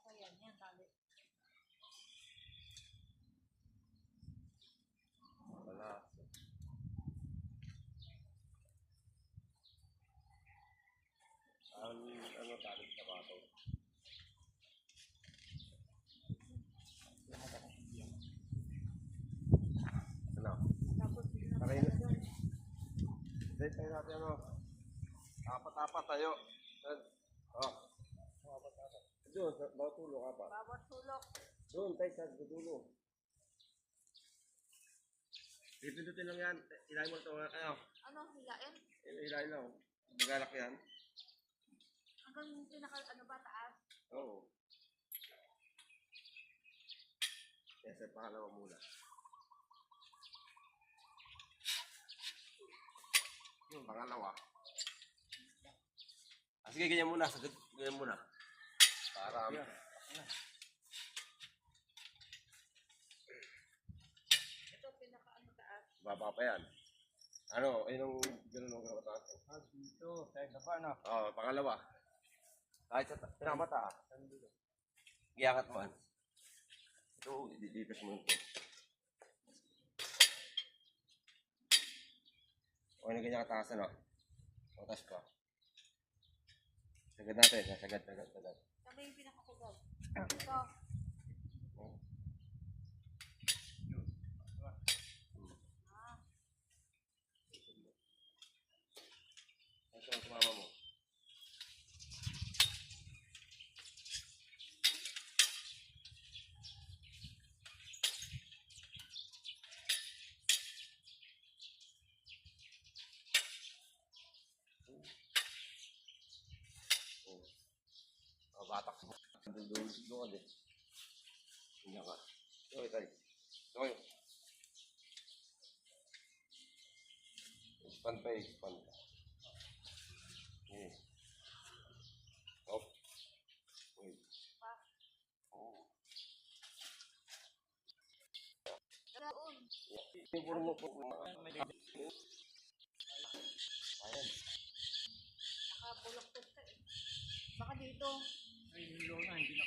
Ayan, yan, tali. Wala. Ano tali sa bato? Ano? Tapos, Pareho. Dahil tayo natin ano. Apat-apat tayo. Oh. Apat-apat. Doon, bawat tulog apat. bawat sulok. Doon, tayo sa dulo. Pipindutin lang yan. Ilahin mo ito. Ano? Ano, hilain? Ilahin lang. Magalak yan. Hanggang pinaka, ano ba, taas? Oo. Yes, sa pangalawa muna. Yung pangalawa. Sige, ganyan muna. Ganyan muna. Para... Ito, pinaka, ano, taas. Baba pa yan. Ano? Ayun ang gano'n ang gano'n. Dito, tayo sa paano? Oo, pangalawa. Kahit sa pinamata. Iyakat mo. Ito, didipis mo ito. O, yung ganyan kataas, ano? Matas pa. Sagad natin. Sagad. Sabi yung pinakakugaw. Ito. Ito ang sumama mo. Oh, batak mo. Doon din. Hindi ka. Okay, tayo. Okay. Expand pa, expand. Okay. Stop. Wait. Oh. Doon. Yung puro mo po. Ayan. Nakabulok ko ito eh. Baka dito. Ay, yung low na, hindi